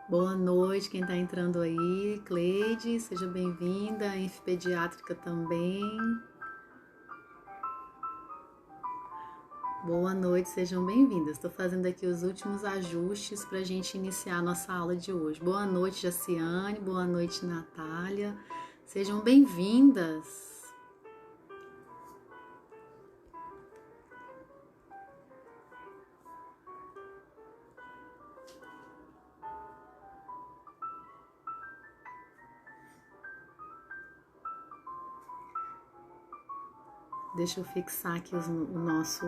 Boa noite, quem está entrando aí, Cleide, seja bem-vinda, Enf Pediátrica também. Boa noite, sejam bem-vindas. Estou fazendo aqui os últimos ajustes para a gente iniciar a nossa aula de hoje. Boa noite, Jaciane, boa noite, Natália, sejam bem-vindas. Deixa eu fixar aqui o nosso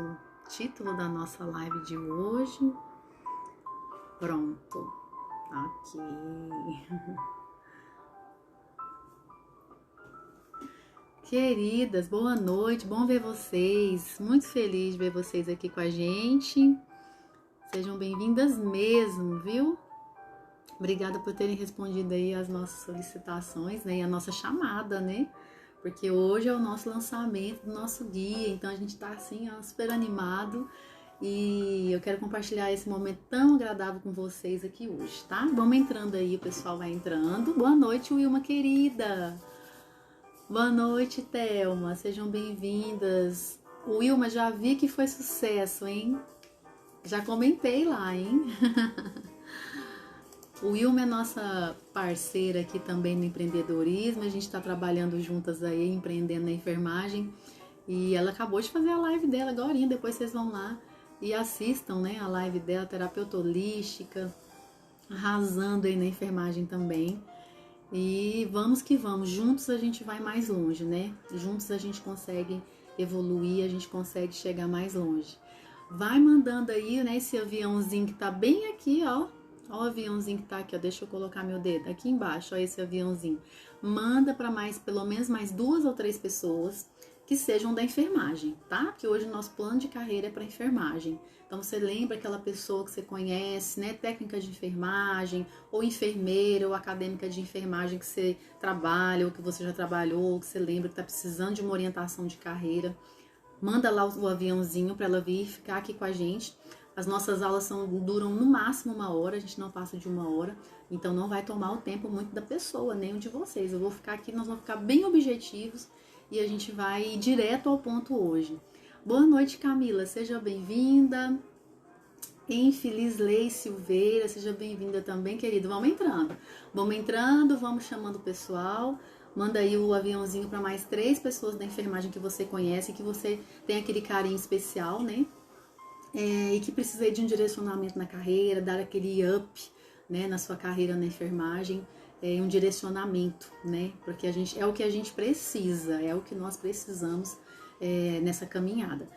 título da nossa live de hoje. Pronto. Ok. Queridas, boa noite, bom ver vocês. Muito feliz de ver vocês aqui com a gente. Sejam bem-vindas mesmo, viu? Obrigada por terem respondido aí as nossas solicitações, né? E a nossa chamada, né? Porque hoje é o nosso lançamento do nosso guia, então a gente tá assim, ó, super animado. E eu quero compartilhar esse momento tão agradável com vocês aqui hoje, tá? Vamos entrando aí, o pessoal vai entrando. Boa noite, Wilma querida! Boa noite, Thelma. Sejam bem-vindas. Wilma, já vi que foi sucesso, hein? Já comentei lá, hein? O Wilma é nossa parceira aqui também no empreendedorismo. A gente está trabalhando juntas aí, empreendendo na enfermagem. E ela acabou de fazer a live dela agora. Depois vocês vão lá e assistam, né? A live dela, terapeuta holística, arrasando aí na enfermagem também. E vamos que vamos, juntos a gente vai mais longe, né? Juntos a gente consegue evoluir, a gente consegue chegar mais longe. Vai mandando aí, né, esse aviãozinho que tá bem aqui, ó. Ó o aviãozinho que tá aqui, ó. Deixa eu colocar meu dedo aqui embaixo, ó, esse aviãozinho. Manda para mais, pelo menos mais 2 ou 3 pessoas que sejam da enfermagem, tá? Porque hoje o nosso plano de carreira é para enfermagem. Então você lembra aquela pessoa que você conhece, né? Técnica de enfermagem, ou enfermeira, ou acadêmica de enfermagem que você trabalha, ou que você já trabalhou, ou que você lembra que está precisando de uma orientação de carreira. Manda lá o aviãozinho para ela vir ficar aqui com a gente. As nossas aulas duram no máximo 1 hora, a gente não passa de 1 hora, então não vai tomar o tempo muito da pessoa, nem o de vocês. Eu vou ficar aqui, nós vamos ficar bem objetivos e a gente vai direto ao ponto hoje. Boa noite, Camila, seja bem-vinda. Infeliz Lei Silveira, seja bem-vinda também, querido. Vamos entrando, vamos chamando o pessoal. Manda aí o aviãozinho para mais 3 pessoas da enfermagem que você conhece, que você tem aquele carinho especial, né? E que precisa aí de um direcionamento na carreira, dar aquele up, né, na sua carreira na enfermagem, um direcionamento, né? Porque a gente é o que a gente precisa, é o que nós precisamos nessa caminhada.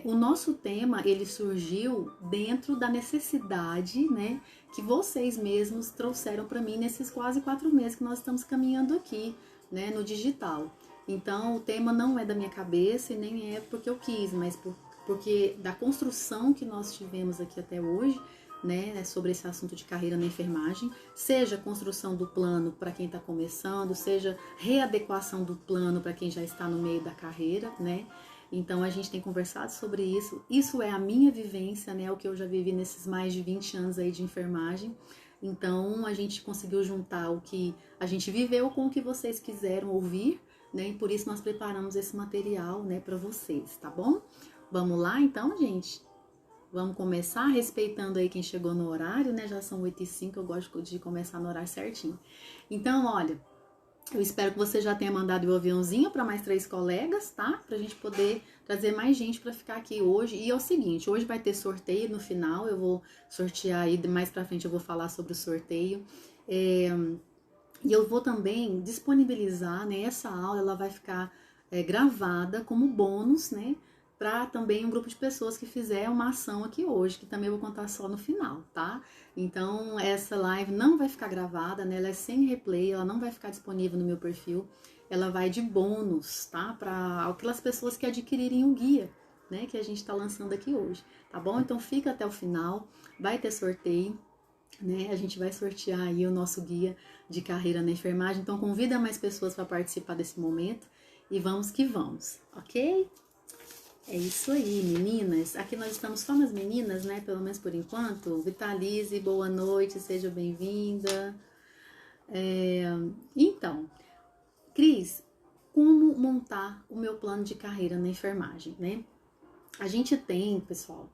O nosso tema, ele surgiu dentro da necessidade, né, que vocês mesmos trouxeram para mim nesses quase 4 meses que nós estamos caminhando aqui, né, no digital. Então, o tema não é da minha cabeça e nem é porque eu quis, mas porque da construção que nós tivemos aqui até hoje, né, sobre esse assunto de carreira na enfermagem, seja construção do plano para quem está começando, seja readequação do plano para quem já está no meio da carreira, né? Então a gente tem conversado sobre isso. Isso é a minha vivência, né? O que eu já vivi nesses mais de 20 anos aí de enfermagem. Então a gente conseguiu juntar o que a gente viveu com o que vocês quiseram ouvir, né? E por isso nós preparamos esse material, né, para vocês, tá bom? Vamos lá então, gente? Vamos começar respeitando aí quem chegou no horário, né? Já são 8h05, eu gosto de começar no horário certinho. Então, olha, eu espero que você já tenha mandado o aviãozinho para mais 3 colegas, tá? Pra gente poder trazer mais gente para ficar aqui hoje. E é o seguinte, hoje vai ter sorteio no final, eu vou sortear aí, mais pra frente eu vou falar sobre o sorteio. E eu vou também disponibilizar, né? Essa aula, ela vai ficar gravada como bônus, né? Para também um grupo de pessoas que fizer uma ação aqui hoje, que também eu vou contar só no final, tá? Então, essa live não vai ficar gravada, né? Ela é sem replay, ela não vai ficar disponível no meu perfil, ela vai de bônus, tá? Para aquelas pessoas que adquirirem o guia, né? Que a gente tá lançando aqui hoje, tá bom? Então, fica até o final, vai ter sorteio, né? A gente vai sortear aí o nosso guia de carreira na enfermagem, então convida mais pessoas para participar desse momento e vamos que vamos, ok? É isso aí, meninas. Aqui nós estamos só nas meninas, né? Pelo menos por enquanto. Vitalize, boa noite, seja bem-vinda. Então, Cris, como montar o meu plano de carreira na enfermagem, né? A gente tem, pessoal,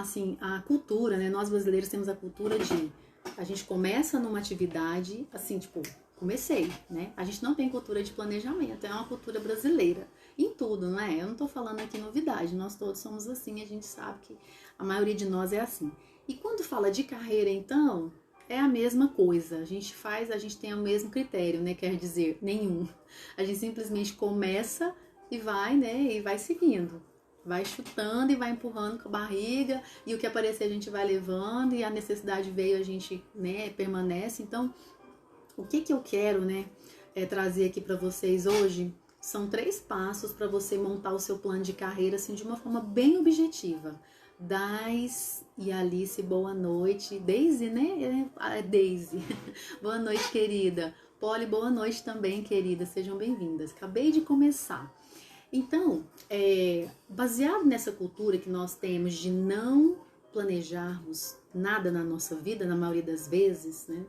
assim, a cultura, né? Nós brasileiros temos a cultura de a gente começa numa atividade, assim, tipo, comecei, né? A gente não tem cultura de planejamento, é uma cultura brasileira. Em tudo, não é? Eu não tô falando aqui novidade, nós todos somos assim, a gente sabe que a maioria de nós é assim. E quando fala de carreira, então, é a mesma coisa. A gente faz, a gente tem o mesmo critério, né? Quer dizer, nenhum. A gente simplesmente começa e vai, né? E vai seguindo. Vai chutando e vai empurrando com a barriga, e o que aparecer a gente vai levando, e a necessidade veio, a gente, né, permanece. Então, o que eu quero, né, trazer aqui para vocês hoje são 3 passos para você montar o seu plano de carreira assim de uma forma bem objetiva. Dais e Alice, boa noite. Daisy, né? Daisy. Boa noite, querida. Polly, boa noite também, querida. Sejam bem-vindas. Acabei de começar. Então, baseado nessa cultura que nós temos de não planejarmos nada na nossa vida, na maioria das vezes, né?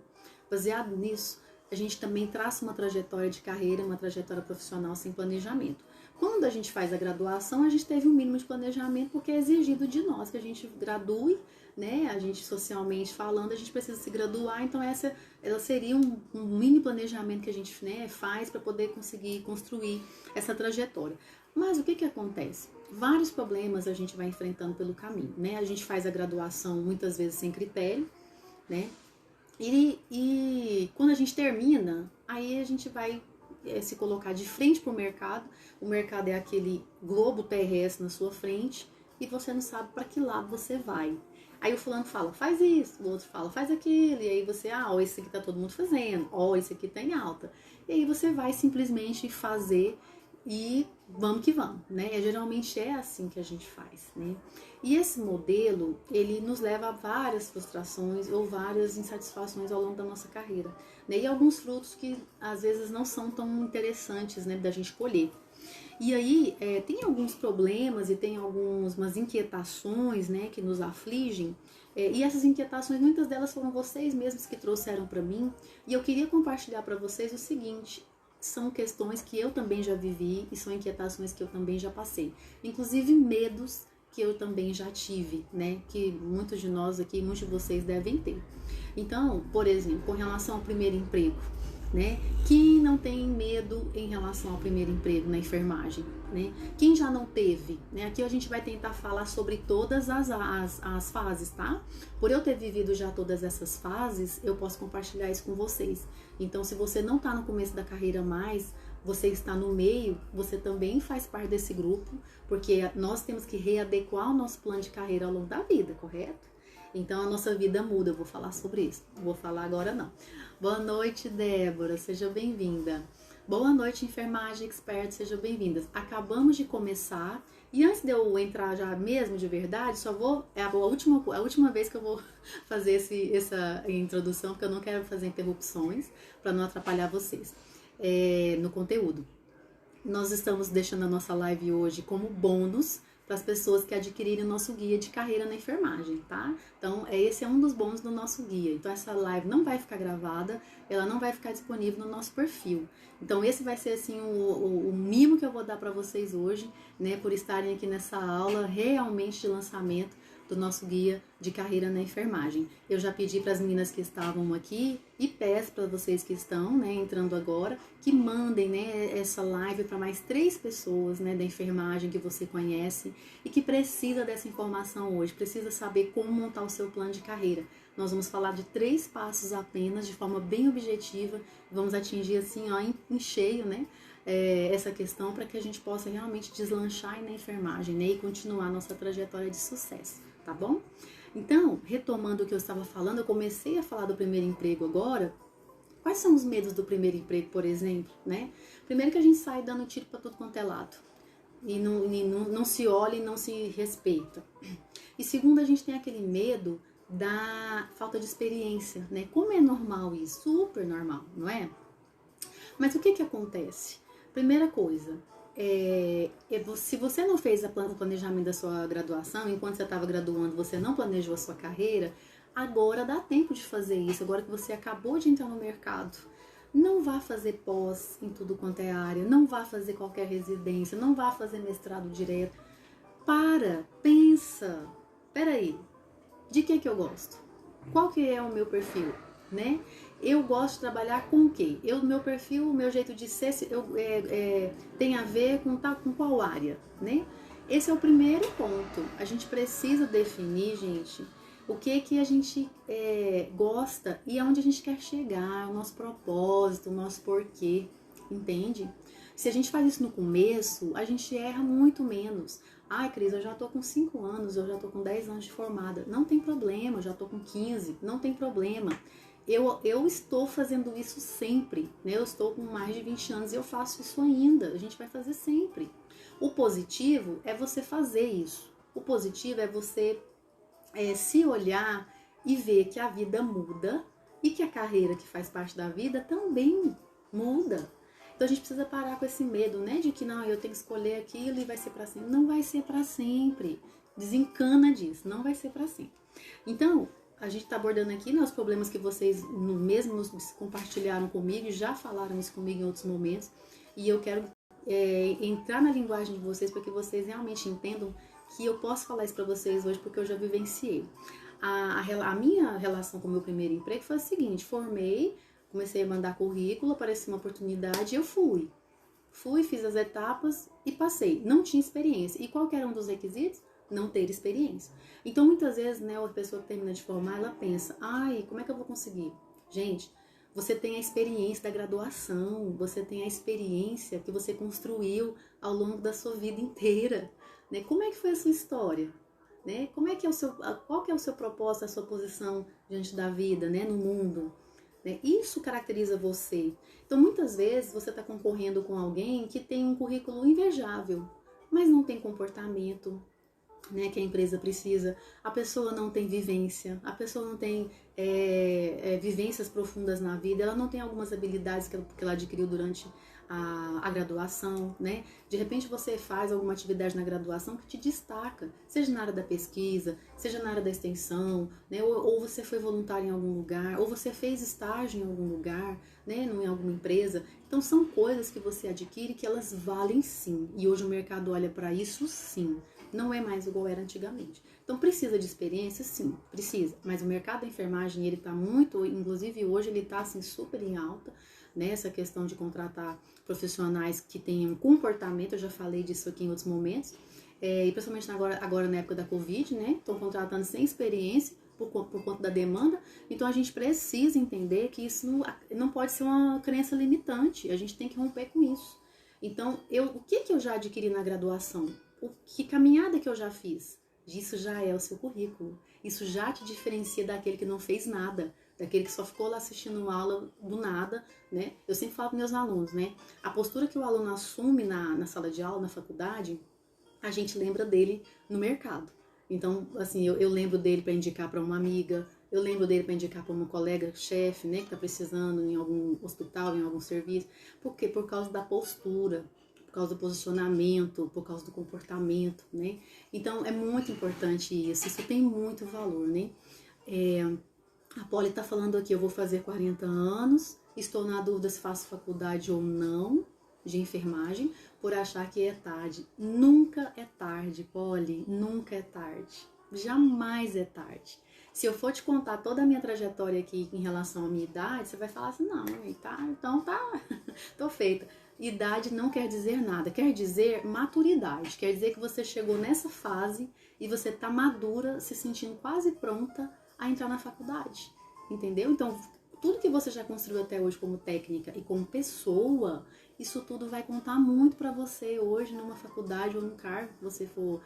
Baseado nisso, a gente também traça uma trajetória de carreira, uma trajetória profissional sem planejamento. Quando a gente faz a graduação, a gente teve um mínimo de planejamento porque é exigido de nós que a gente gradue, né? A gente socialmente falando, a gente precisa se graduar, então ela seria um mini planejamento que a gente, né, faz para poder conseguir construir essa trajetória. Mas o que acontece? Vários problemas a gente vai enfrentando pelo caminho, né? A gente faz a graduação muitas vezes sem critério, né? E quando a gente termina, aí a gente vai se colocar de frente para o mercado. O mercado é aquele globo terrestre na sua frente e você não sabe para que lado você vai. Aí o fulano fala, faz isso, o outro fala, faz aquilo, e aí você, ó, esse aqui tá todo mundo fazendo, ó, esse aqui tá em alta. E aí você vai simplesmente fazer e vamos que vamos, né? Geralmente é assim que a gente faz, né? E esse modelo, ele nos leva a várias frustrações ou várias insatisfações ao longo da nossa carreira, né? E alguns frutos que às vezes não são tão interessantes, né, da gente colher. E aí tem alguns problemas e tem algumas inquietações, né, que nos afligem. E essas inquietações, muitas delas foram vocês mesmos que trouxeram para mim. E eu queria compartilhar para vocês o seguinte: são questões que eu também já vivi e são inquietações que eu também já passei. Inclusive medos que eu também já tive, né? Que muitos de nós aqui, muitos de vocês devem ter. Então, por exemplo, com relação ao primeiro emprego, né? Quem não tem medo em relação ao primeiro emprego na enfermagem, né? Quem já não teve, né? Aqui a gente vai tentar falar sobre todas as fases, tá? Por eu ter vivido já todas essas fases, eu posso compartilhar isso com vocês. Então, se você não tá no começo da carreira mais, você está no meio, você também faz parte desse grupo, porque nós temos que readequar o nosso plano de carreira ao longo da vida, correto? Então a nossa vida muda, eu vou falar sobre isso. Não vou falar agora não. Boa noite, Débora, seja bem-vinda. Boa noite, enfermagem expert, sejam bem-vindas. Acabamos de começar e antes de eu entrar já mesmo de verdade, é a última vez que eu vou fazer essa introdução, porque eu não quero fazer interrupções para não atrapalhar vocês no conteúdo. Nós estamos deixando a nossa live hoje como bônus para as pessoas que adquirirem o nosso guia de carreira na enfermagem, tá? Então, esse é um dos bônus do nosso guia. Então, essa live não vai ficar gravada, ela não vai ficar disponível no nosso perfil. Então, esse vai ser, assim, o mimo que eu vou dar para vocês hoje, né? Por estarem aqui nessa aula realmente de lançamento do nosso guia de carreira na enfermagem. Eu já pedi para as meninas que estavam aqui e peço para vocês que estão, né, entrando agora, que mandem, né, essa live para mais 3 pessoas, né, da enfermagem que você conhece e que precisa dessa informação hoje, precisa saber como montar o seu plano de carreira. Nós vamos falar de 3 passos apenas, de forma bem objetiva, vamos atingir assim, ó, em cheio, né, essa questão para que a gente possa realmente deslanchar aí na enfermagem, né, e continuar a nossa trajetória de sucesso. Tá bom? Então, retomando o que eu estava falando, eu comecei a falar do primeiro emprego agora. Quais são os medos do primeiro emprego, por exemplo, né? Primeiro que a gente sai dando tiro para tudo quanto é lado. E não se olha e não se respeita. E segundo, a gente tem aquele medo da falta de experiência, né? Como é normal isso? Super normal, não é? Mas o que acontece? Primeira coisa, se você não fez o planejamento da sua graduação, enquanto você estava graduando, você não planejou a sua carreira, agora dá tempo de fazer isso, agora que você acabou de entrar no mercado. Não vá fazer pós em tudo quanto é área, não vá fazer qualquer residência, não vá fazer mestrado direto. Pensa, peraí, de que eu gosto? Qual que é o meu perfil, né? Eu gosto de trabalhar com o quê? Meu perfil, o meu jeito de ser tem a ver com qual área, né? Esse é o primeiro ponto. A gente precisa definir, gente, o que a gente gosta e aonde a gente quer chegar, o nosso propósito, o nosso porquê, entende? Se a gente faz isso no começo, a gente erra muito menos. Ai, Cris, eu já tô com 5 anos, eu já tô com 10 anos de formada. Não tem problema, eu já tô com 15, não tem problema. Eu estou fazendo isso sempre, né? Eu estou com mais de 20 anos e eu faço isso ainda. A gente vai fazer sempre. O positivo é você fazer isso. O positivo é você se olhar e ver que a vida muda e que a carreira que faz parte da vida também muda. Então a gente precisa parar com esse medo, né? De que não, eu tenho que escolher aquilo e vai ser para sempre. Não vai ser para sempre. Desencana disso, não vai ser para sempre. Então, a gente está abordando aqui, né, os problemas que vocês mesmos compartilharam comigo e já falaram isso comigo em outros momentos. E eu quero entrar na linguagem de vocês para que vocês realmente entendam que eu posso falar isso para vocês hoje porque eu já vivenciei. A minha relação com o meu primeiro emprego foi a seguinte: formei, comecei a mandar currículo, apareceu uma oportunidade e eu fui. Fiz as etapas e passei. Não tinha experiência. E qual que era um dos requisitos? Não ter experiência. Então, muitas vezes, né, a pessoa que termina de formar, ela pensa, ai, como é que eu vou conseguir? Gente, você tem a experiência da graduação, você tem a experiência que você construiu ao longo da sua vida inteira. Né? Como é que foi a sua história? Né? Qual que é o seu propósito, a sua posição diante da vida, né, no mundo? Né? Isso caracteriza você. Então, muitas vezes, você está concorrendo com alguém que tem um currículo invejável, mas não tem comportamento, né, que a empresa precisa. A pessoa não tem vivência, a pessoa não tem vivências profundas na vida, ela não tem algumas habilidades que ela adquiriu durante a graduação, né? De repente você faz alguma atividade na graduação que te destaca, seja na área da pesquisa, seja na área da extensão, né? Ou você foi voluntário em algum lugar, ou você fez estágio em algum lugar, né? Em alguma empresa. Então são coisas que você adquire que elas valem sim. E hoje o mercado olha para isso sim. Não é mais igual era antigamente. Então precisa de experiência? Sim, precisa. Mas o mercado da enfermagem, ele tá muito, inclusive hoje ele tá assim super em alta, né? Essa questão de contratar profissionais que tenham comportamento, eu já falei disso aqui em outros momentos, e principalmente agora na época da Covid, né? Estão contratando sem experiência por conta da demanda. Então a gente precisa entender que isso não pode ser uma crença limitante, a gente tem que romper com isso. Então, o que eu já adquiri na graduação? Que caminhada que eu já fiz? Isso já é o seu currículo. Isso já te diferencia daquele que não fez nada, daquele que só ficou lá assistindo uma aula do nada, né? Eu sempre falo para meus alunos, né? A postura que o aluno assume na sala de aula, na faculdade, a gente lembra dele no mercado. Então, assim, eu lembro dele para indicar para uma amiga, eu lembro dele para indicar para uma colega chefe, né, que está precisando em algum hospital, em algum serviço. Por quê? Por causa da postura, por causa do posicionamento, por causa do comportamento, né? Então, é muito importante isso tem muito valor, né? A Polly está falando aqui, eu vou fazer 40 anos, estou na dúvida se faço faculdade ou não de enfermagem, por achar que é tarde. Nunca é tarde, Polly, nunca é tarde. Jamais é tarde. Se eu for te contar toda a minha trajetória aqui em relação à minha idade, você vai falar assim, não, tá, então tá, tô feita. Idade não quer dizer nada, quer dizer maturidade, quer dizer que você chegou nessa fase e você tá madura, se sentindo quase pronta a entrar na faculdade, entendeu? Então, tudo que você já construiu até hoje como técnica e como pessoa, isso tudo vai contar muito para você hoje numa faculdade ou num cargo que você for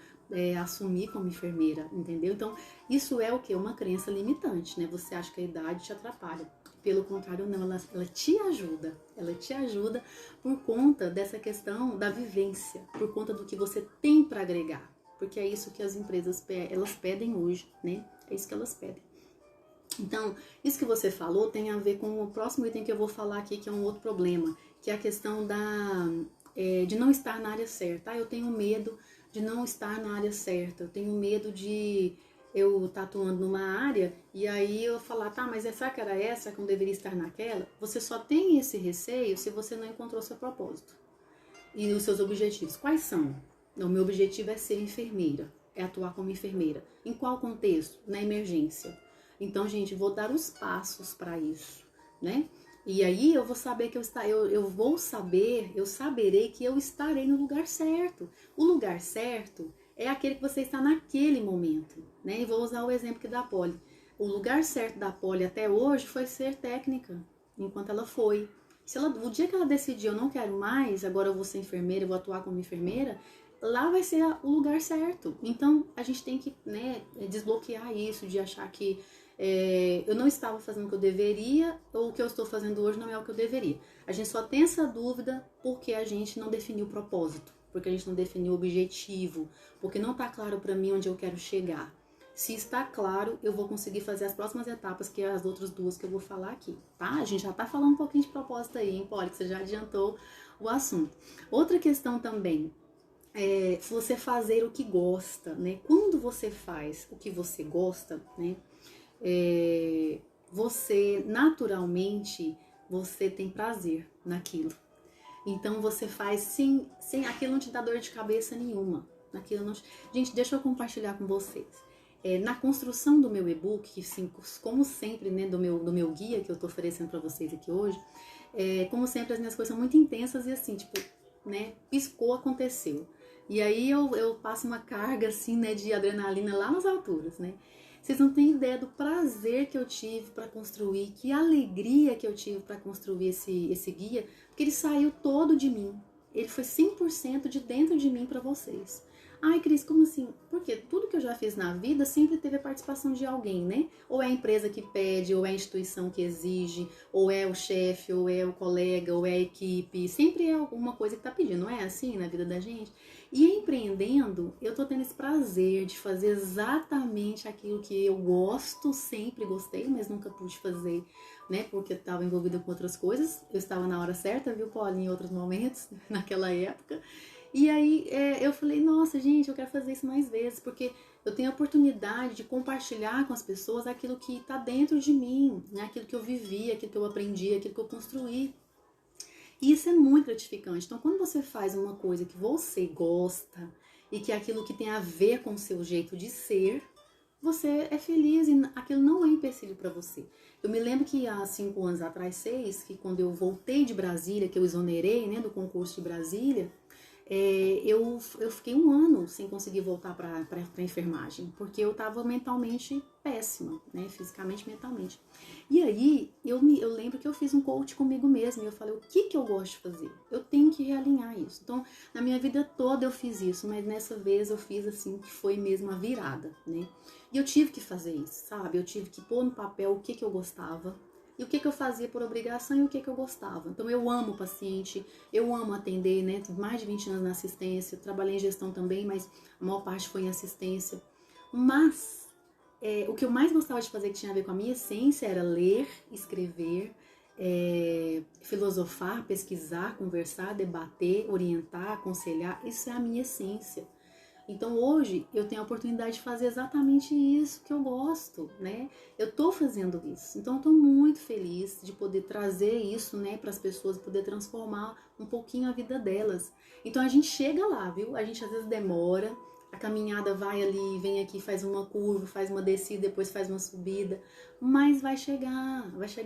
assumir como enfermeira, entendeu? Então, isso é o que? Uma crença limitante, né? Você acha que a idade te atrapalha. Pelo contrário, não, ela te ajuda. Ela te ajuda por conta dessa questão da vivência, por conta do que você tem para agregar. Porque é isso que as empresas elas pedem hoje, né? É isso que elas pedem. Então, isso que você falou tem a ver com o próximo item que eu vou falar aqui, que é um outro problema, que é a questão de não estar na área certa. Eu tenho medo de não estar na área certa. Eu tenho medo de eu estar atuando numa área e aí eu falar, tá, mas será que era essa? Será que eu não deveria estar naquela? Você só tem esse receio se você não encontrou seu propósito e os seus objetivos. Quais são? O meu objetivo é ser enfermeira, é atuar como enfermeira. Em qual contexto? Na emergência. Então, gente, vou dar os passos para isso, né? E aí eu vou saber que eu saberei que eu estarei no lugar certo. O lugar certo é aquele que você está naquele momento, né? E vou usar o exemplo aqui da Poli. O lugar certo da Poli até hoje foi ser técnica, enquanto ela foi. O dia que ela decidir, eu não quero mais, agora eu vou ser enfermeira, eu vou atuar como enfermeira, lá vai ser o lugar certo. Então, a gente tem que, né, desbloquear isso, de achar que eu não estava fazendo o que eu deveria, ou o que eu estou fazendo hoje não é o que eu deveria. A gente só tem essa dúvida porque a gente não definiu o propósito, porque a gente não definiu o objetivo, porque não está claro para mim onde eu quero chegar. Se está claro, eu vou conseguir fazer as próximas etapas, que é as outras duas que eu vou falar aqui, tá? A gente já tá falando um pouquinho de propósito aí, hein, Poli, que você já adiantou o assunto. Outra questão também, você fazer o que gosta, né? Quando você faz o que você gosta, né? Você, naturalmente, você tem prazer naquilo. Então, você faz sem aquilo não te dá dor de cabeça nenhuma. Naquilo não te... Gente, deixa eu compartilhar com vocês. Na construção do meu e-book, que sim, como sempre, né, do meu guia que eu tô oferecendo para vocês aqui hoje, como sempre as minhas coisas são muito intensas e assim, tipo, né, piscou, aconteceu. E aí eu passo uma carga assim, né, de adrenalina lá nas alturas, né. Vocês não têm ideia do prazer que eu tive para construir, que alegria que eu tive para construir esse guia, porque ele saiu todo de mim. Ele foi 100% de dentro de mim para vocês. Ai, Cris, como assim? Porque tudo que eu já fiz na vida sempre teve a participação de alguém, né? Ou é a empresa que pede, ou é a instituição que exige, ou é o chefe, ou é o colega, ou é a equipe. Sempre é alguma coisa que tá pedindo, não é assim na vida da gente? E empreendendo, eu tô tendo esse prazer de fazer exatamente aquilo que eu gosto, sempre gostei, mas nunca pude fazer, né? Porque eu estava envolvida com outras coisas. Eu estava na hora certa, viu, Paulo, em outros momentos, naquela época. E aí eu falei, nossa, gente, eu quero fazer isso mais vezes, porque eu tenho a oportunidade de compartilhar com as pessoas aquilo que está dentro de mim, né? Aquilo que eu vivi, aquilo que eu aprendi, aquilo que eu construí. E isso é muito gratificante. Então, quando você faz uma coisa que você gosta e que é aquilo que tem a ver com o seu jeito de ser, você é feliz e aquilo não é empecilho para você. Eu me lembro que há 5 anos atrás, 6, que quando eu voltei de Brasília, que eu exonerei, né, do concurso de Brasília, eu fiquei 1 ano sem conseguir voltar para enfermagem, porque eu estava mentalmente péssima, né, fisicamente e mentalmente. E aí, eu lembro que eu fiz um coach comigo mesma, e eu falei, o que eu gosto de fazer? Eu tenho que realinhar isso. Então, na minha vida toda eu fiz isso, mas nessa vez eu fiz assim, que foi mesmo a virada, né? E eu tive que fazer isso, sabe? Eu tive que pôr no papel o que eu gostava, e o que eu fazia por obrigação e o que eu gostava. Então, eu amo o paciente, eu amo atender, né? Tive mais de 20 anos na assistência, trabalhei em gestão também, mas a maior parte foi em assistência. Mas, o que eu mais gostava de fazer, que tinha a ver com a minha essência, era ler, escrever, filosofar, pesquisar, conversar, debater, orientar, aconselhar. Isso é a minha essência. Então hoje eu tenho a oportunidade de fazer exatamente isso que eu gosto, né? Eu tô fazendo isso. Então eu tô muito feliz de poder trazer isso, né, para as pessoas, poder transformar um pouquinho a vida delas. Então a gente chega lá, viu? A gente às vezes demora, a caminhada vai ali, vem aqui, faz uma curva, faz uma descida, depois faz uma subida, mas vai chegar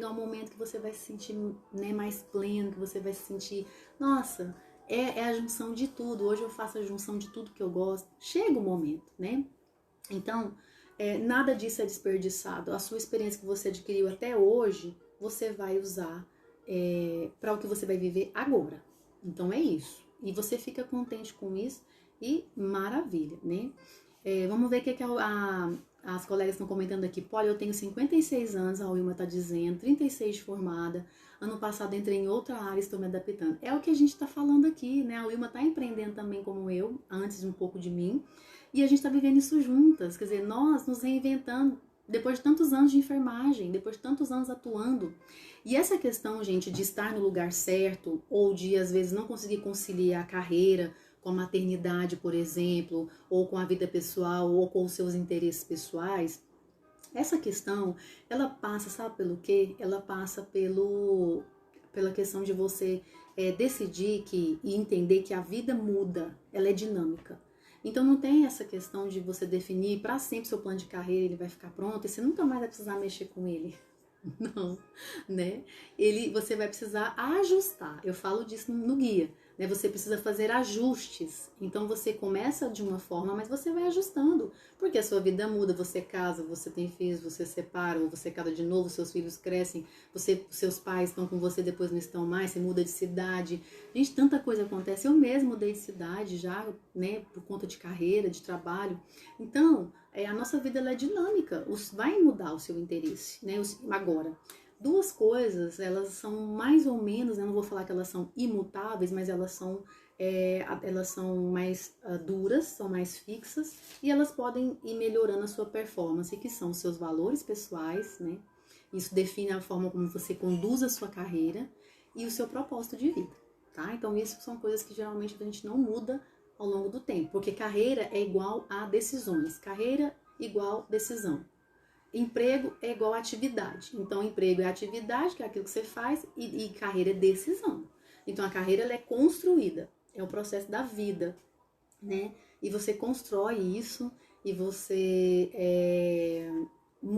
um momento que você vai se sentir, né, mais pleno, que você vai se sentir, nossa, é a junção de tudo. Hoje eu faço a junção de tudo que eu gosto. Chega o momento, né? Então, nada disso é desperdiçado. A sua experiência que você adquiriu até hoje, você vai usar para o que você vai viver agora. Então é isso. E você fica contente com isso e maravilha, né? Vamos ver o que as colegas estão comentando aqui. Polly, eu tenho 56 anos, a Wilma está dizendo, 36 de formada. Ano passado entrei em outra área, estou me adaptando. É o que a gente está falando aqui, né? A Wilma está empreendendo também como eu, antes de um pouco de mim. E a gente está vivendo isso juntas. Quer dizer, nós nos reinventando Depois de tantos anos de enfermagem, depois de tantos anos atuando. E essa questão, gente, de estar no lugar certo, ou de, às vezes, não conseguir conciliar a carreira com a maternidade, por exemplo, ou com a vida pessoal, ou com os seus interesses pessoais, essa questão, ela passa, sabe pelo quê? Ela passa pela questão de você decidir e entender que a vida muda, ela é dinâmica. Então não tem essa questão de você definir para sempre seu plano de carreira, ele vai ficar pronto e você nunca mais vai precisar mexer com ele. Não, né? Você vai precisar ajustar. Eu falo disso no guia, né? Você precisa fazer ajustes. Então você começa de uma forma, mas você vai ajustando, porque a sua vida muda. Você casa, você tem filhos, você separa, ou você casa de novo, seus filhos crescem, seus pais estão com você, depois não estão mais, você muda de cidade. Gente, tanta coisa acontece. Eu mesmo mudei de cidade já, né? Por conta de carreira, de trabalho. Então a nossa vida ela é dinâmica, vai mudar o seu interesse, né? Agora, duas coisas, elas são mais ou menos, eu não vou falar que elas são imutáveis, mas elas são mais duras, são mais fixas, e elas podem ir melhorando a sua performance, que são os seus valores pessoais, né? Isso define a forma como você conduz a sua carreira e o seu propósito de vida, tá? Então, isso são coisas que geralmente a gente não muda ao longo do tempo, porque carreira é igual a decisões, carreira igual decisão. Emprego é igual a atividade, então emprego é atividade, que é aquilo que você faz, e carreira é decisão. Então a carreira ela é construída, é o processo da vida, né? E você constrói isso e você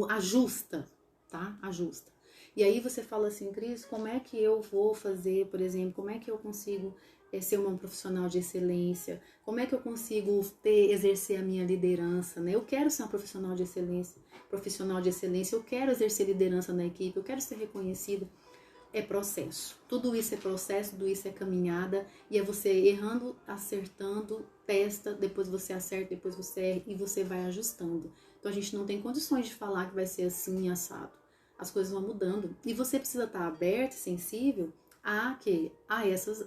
ajusta, tá? Ajusta. E aí você fala assim, Cris, como é que eu vou fazer, por exemplo, como é que eu consigo ser uma profissional de excelência? Como é que eu consigo exercer a minha liderança, né? Eu quero ser uma profissional de excelência, eu quero exercer liderança na equipe, eu quero ser reconhecida. É processo. Tudo isso é processo, tudo isso é caminhada, e é você errando, acertando, testa, depois você acerta, depois você erra e você vai ajustando. Então a gente não tem condições de falar que vai ser assim assado. As coisas vão mudando e você precisa estar aberto e sensível a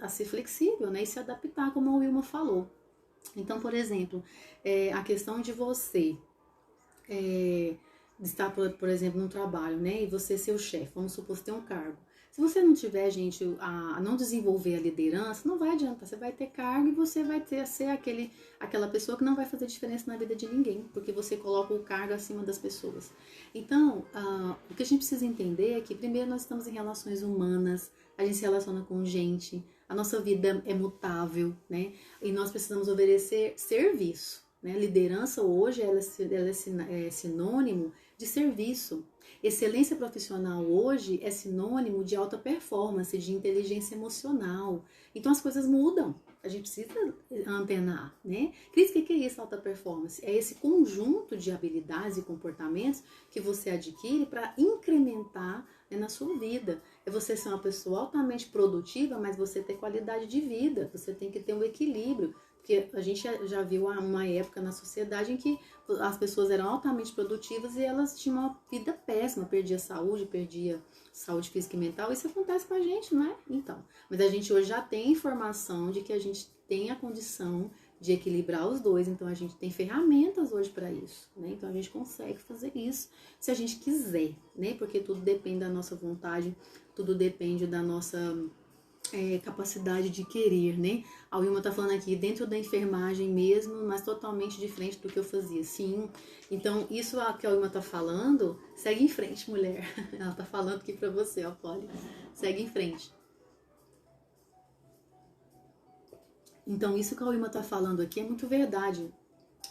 ser flexível, né? E se adaptar, como a Wilma falou. Então, por exemplo, a questão de você estar, por exemplo, num trabalho, né? E você ser o chefe, vamos supor que você tem um cargo. Se você não tiver, gente, a não desenvolver a liderança, não vai adiantar. Você vai ter cargo e você vai ser aquela pessoa que não vai fazer diferença na vida de ninguém, porque você coloca o cargo acima das pessoas. Então, o que a gente precisa entender é que, primeiro, nós estamos em relações humanas, a gente se relaciona com gente, a nossa vida é mutável, né? E nós precisamos oferecer serviço, né? Liderança hoje ela é sinônimo de serviço. Excelência profissional hoje é sinônimo de alta performance, de inteligência emocional. Então as coisas mudam. A gente precisa antenar, né? Cris, o que é isso, alta performance? É esse conjunto de habilidades e comportamentos que você adquire para incrementar, né, na sua vida. É você ser uma pessoa altamente produtiva, mas você ter qualidade de vida. Você tem que ter um equilíbrio. Porque a gente já viu uma época na sociedade em que as pessoas eram altamente produtivas e elas tinham uma vida péssima, perdia saúde física e mental. Isso acontece com a gente, não é? Então, mas a gente hoje já tem informação de que a gente tem a condição de equilibrar os dois, então a gente tem ferramentas hoje para isso, né? Então a gente consegue fazer isso se a gente quiser, né? Porque tudo depende da nossa vontade, tudo depende da nossa capacidade de querer, né? A Wilma tá falando aqui, dentro da enfermagem mesmo, mas totalmente diferente do que eu fazia. Sim, então isso que a Wilma tá falando, segue em frente, mulher. Ela tá falando aqui pra você, ó, Polly. Segue em frente. Então isso que a Wilma tá falando aqui é muito verdade.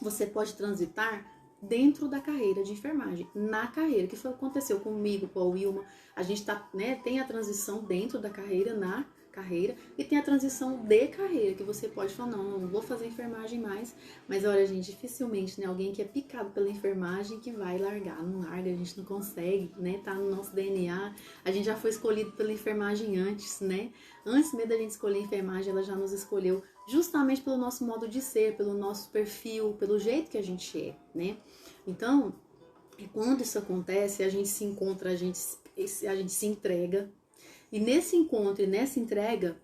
Você pode transitar dentro da carreira de enfermagem, na carreira, que foi o que aconteceu comigo, com a Wilma. A gente tem a transição dentro da carreira, na carreira, e tem a transição de carreira, que você pode falar, não vou fazer enfermagem mais, mas olha, gente, dificilmente, né, alguém que é picado pela enfermagem que vai largar, não larga, a gente não consegue, né, tá no nosso DNA, a gente já foi escolhido pela enfermagem antes, né, antes mesmo da gente escolher a enfermagem, ela já nos escolheu justamente pelo nosso modo de ser, pelo nosso perfil, pelo jeito que a gente é, né, então, quando isso acontece, a gente se encontra, a gente se entrega. E nesse encontro e nessa entrega,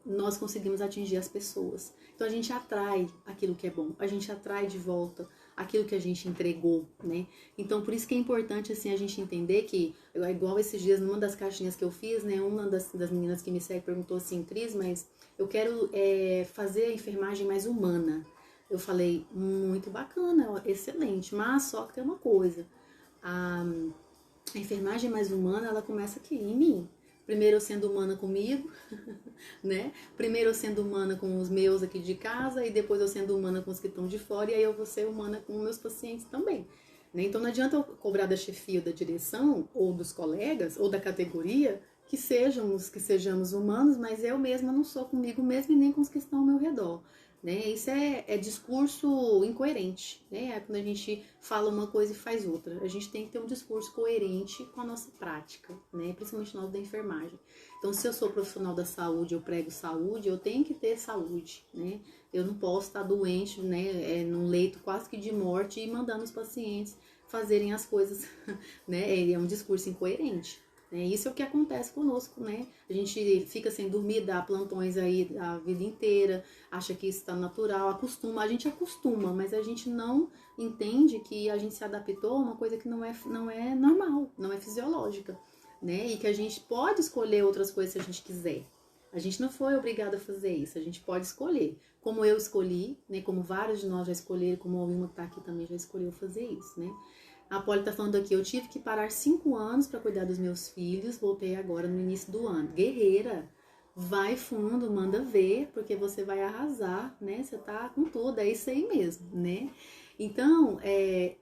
nós conseguimos atingir as pessoas. Então a gente atrai aquilo que é bom, a gente atrai de volta aquilo que a gente entregou, né? Então, por isso que é importante, assim, a gente entender que, igual esses dias, numa das caixinhas que eu fiz, né, uma das meninas que me segue perguntou assim, Cris, mas eu quero fazer a enfermagem mais humana. Eu falei, muito bacana, excelente, mas só que tem uma coisa, a enfermagem mais humana, ela começa aqui, em mim. Primeiro eu sendo humana comigo, né? Primeiro eu sendo humana com os meus aqui de casa e depois eu sendo humana com os que estão de fora e aí eu vou ser humana com meus pacientes também. Né? Então não adianta eu cobrar da chefia ou da direção ou dos colegas ou da categoria que sejamos humanos, mas eu mesma não sou comigo mesma e nem com os que estão ao meu redor. Né? Isso é discurso incoerente, né? É quando a gente fala uma coisa e faz outra. A gente tem que ter um discurso coerente com a nossa prática, né? Principalmente nós da enfermagem. Então, se eu sou profissional da saúde, eu prego saúde, eu tenho que ter saúde, né? Eu não posso estar doente, né? Num leito quase que de morte e mandando os pacientes fazerem as coisas, né? É um discurso incoerente. Isso é o que acontece conosco, né? A gente fica sem dormir, dá plantões aí a vida inteira, acha que isso está natural, a gente acostuma, mas a gente não entende que a gente se adaptou a uma coisa que não é normal, não é fisiológica, né? E que a gente pode escolher outras coisas se a gente quiser. A gente não foi obrigado a fazer isso, a gente pode escolher. Como eu escolhi, né? Como vários de nós já escolheram, como a Wilma que tá aqui também já escolheu fazer isso, né? A Polly tá falando aqui, eu tive que parar 5 anos para cuidar dos meus filhos, voltei agora no início do ano. Guerreira, vai fundo, manda ver, porque você vai arrasar, né? Você tá com tudo, é isso aí mesmo, né? Então,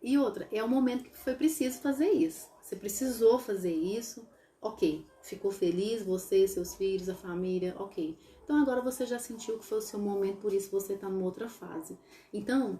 e outra, é o momento que foi preciso fazer isso. Você precisou fazer isso, ok. Ficou feliz, você, seus filhos, a família, ok. Então agora você já sentiu que foi o seu momento, por isso você tá numa outra fase. Então,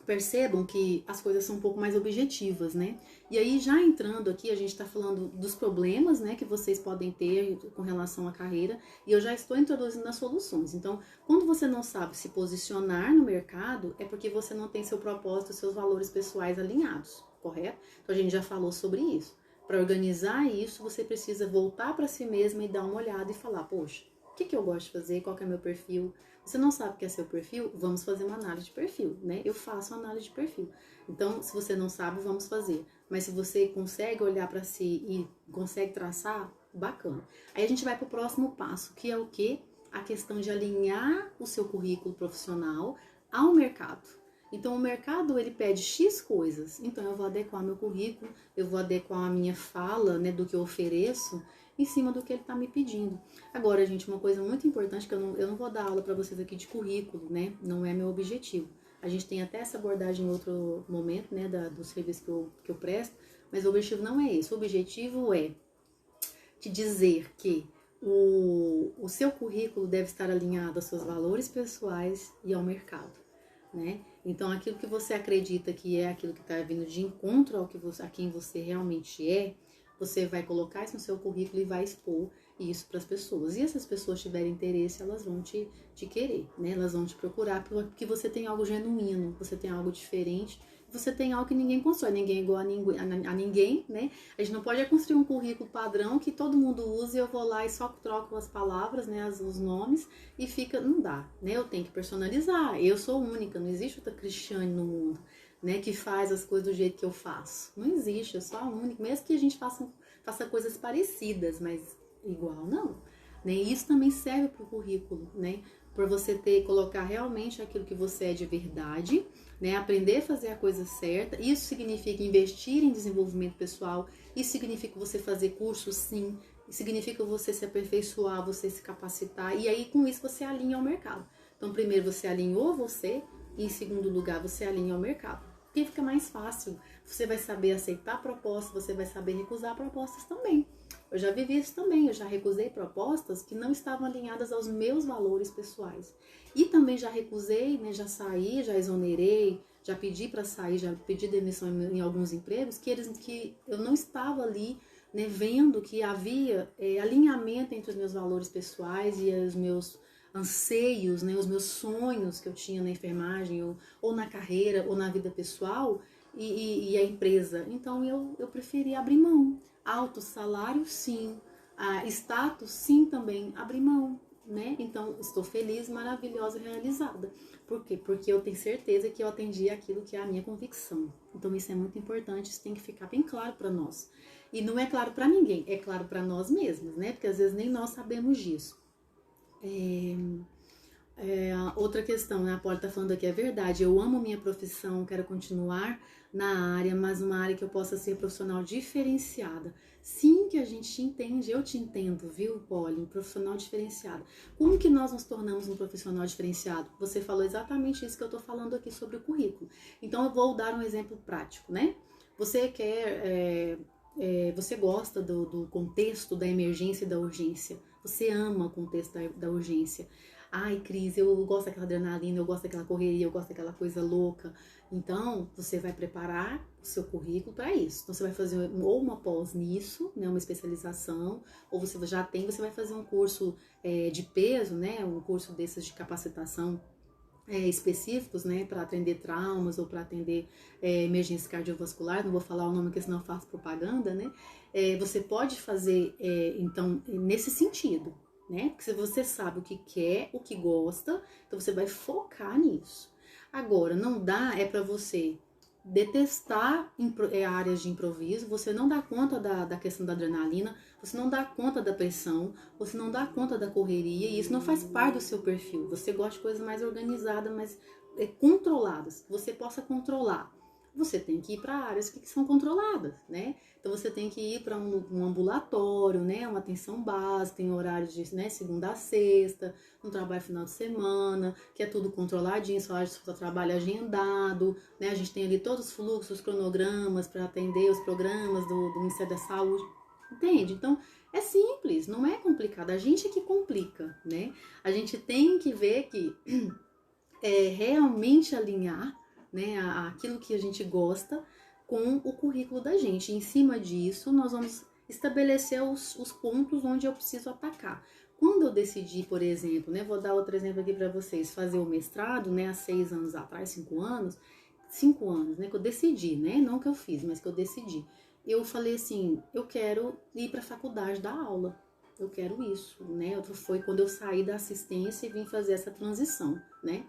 percebam que as coisas são um pouco mais objetivas, né? E aí, já entrando aqui, a gente tá falando dos problemas, né, que vocês podem ter com relação à carreira, e eu já estou introduzindo as soluções. Então, quando você não sabe se posicionar no mercado, é porque você não tem seu propósito, seus valores pessoais alinhados, correto? Então, a gente já falou sobre isso. Para organizar isso, você precisa voltar para si mesma e dar uma olhada e falar, poxa, o que eu gosto de fazer, qual que é meu perfil? Você não sabe o que é seu perfil? Vamos fazer uma análise de perfil, né? Eu faço análise de perfil. Então, se você não sabe, vamos fazer. Mas se você consegue olhar para si e consegue traçar, bacana. Aí a gente vai para o próximo passo, que é o quê? A questão de alinhar o seu currículo profissional ao mercado. Então, o mercado, ele pede X coisas. Então, eu vou adequar meu currículo, eu vou adequar a minha fala, né, do que eu ofereço, em cima do que ele está me pedindo. Agora, gente, uma coisa muito importante, que eu não vou dar aula para vocês aqui de currículo, né? Não é meu objetivo. A gente tem até essa abordagem em outro momento, né, do serviço que eu presto, mas o objetivo não é esse. O objetivo é te dizer que o seu currículo deve estar alinhado aos seus valores pessoais e ao mercado, né? Então, aquilo que você acredita que é aquilo que está vindo de encontro a quem você realmente é, você vai colocar isso no seu currículo e vai expor isso para as pessoas. E se as pessoas tiverem interesse, elas vão te querer, né? Elas vão te procurar porque você tem algo genuíno, você tem algo diferente, você tem algo que ninguém constrói, ninguém é igual a ninguém, né? A gente não pode construir um currículo padrão que todo mundo usa e eu vou lá e só troco as palavras, né, os nomes e fica, não dá, né? Eu tenho que personalizar, eu sou única, não existe outra Cristiane no mundo, né, que faz as coisas do jeito que eu faço. Não existe, eu sou a única, mesmo que a gente faça coisas parecidas, mas igual não. Né? Isso também serve para o currículo, né? Para você colocar realmente aquilo que você é de verdade, né? Aprender a fazer a coisa certa. Isso significa investir em desenvolvimento pessoal, isso significa você fazer cursos, sim, isso significa você se aperfeiçoar, você se capacitar, e aí com isso você alinha ao mercado. Então, primeiro você alinhou você, e em segundo lugar você alinha ao mercado. Porque fica mais fácil, você vai saber aceitar propostas, você vai saber recusar propostas também. Eu já vivi isso também, eu já recusei propostas que não estavam alinhadas aos meus valores pessoais. E também já recusei, né, já saí, já exonerei, já pedi para sair, já pedi demissão em alguns empregos que eu não estava ali, né, vendo que havia alinhamento entre os meus valores pessoais e os meus anseios, né, os meus sonhos que eu tinha na enfermagem, ou na carreira, ou na vida pessoal, e a empresa. Então eu preferi abrir mão. Alto salário, sim. Status, sim, também. Abrir mão. né? Então, estou feliz, maravilhosa, realizada. Por quê? Porque eu tenho certeza que eu atendi aquilo que é a minha convicção. Então, isso é muito importante, isso tem que ficar bem claro para nós. E não é claro para ninguém, é claro para nós mesmos, né? Porque às vezes nem nós sabemos disso. Outra questão, né? A Paula tá falando aqui, é verdade, eu amo minha profissão, quero continuar na área, mas uma área que eu possa ser profissional diferenciada. Sim, que a gente te entende, eu te entendo, viu, Polly? Um profissional diferenciado. Como que nós nos tornamos um profissional diferenciado? Você falou exatamente isso que eu tô falando aqui sobre o currículo. Então, eu vou dar um exemplo prático, né? Você quer... você gosta do contexto da emergência e da urgência. Você ama o contexto da urgência. Ai, Cris, eu gosto daquela adrenalina, eu gosto daquela correria, eu gosto daquela coisa louca. Então, você vai preparar o seu currículo para isso. Então, você vai fazer ou uma pós nisso, né, uma especialização, ou você já tem, você vai fazer um curso de peso, né, um curso desses de capacitação específicos, né, para atender traumas ou para atender emergências cardiovasculares. Não vou falar o nome porque senão eu faço propaganda, né? Você pode fazer, então, nesse sentido, né? Porque se você sabe o que quer, o que gosta, então você vai focar nisso. Agora, não dá para você detestar áreas de improviso, você não dá conta da questão da adrenalina, você não dá conta da pressão, você não dá conta da correria, e isso não faz parte do seu perfil. Você gosta de coisas mais organizadas, mais controladas, que você possa controlar. Você tem que ir para áreas que são controladas, né? Então você tem que ir para um ambulatório, né? Uma atenção básica, tem horários de, né, segunda a sexta, um trabalho final de semana, que é tudo controladinho, só trabalho agendado, né? A gente tem ali todos os fluxos, os cronogramas para atender os programas do Ministério da Saúde, entende? Então é simples, não é complicado, a gente é que complica, né? A gente tem que ver que realmente alinhar, né, aquilo que a gente gosta com o currículo da gente. Em cima disso, nós vamos estabelecer os pontos onde eu preciso atacar. Quando eu decidi, por exemplo, né, vou dar outro exemplo aqui para vocês, fazer o mestrado, né, há 6 anos atrás, 5 anos, 5 anos, né, que eu decidi, né, não que eu fiz, mas que eu decidi. Eu falei assim, eu quero ir para a faculdade dar aula. Eu quero isso, né? Foi quando eu saí da assistência e vim fazer essa transição, né?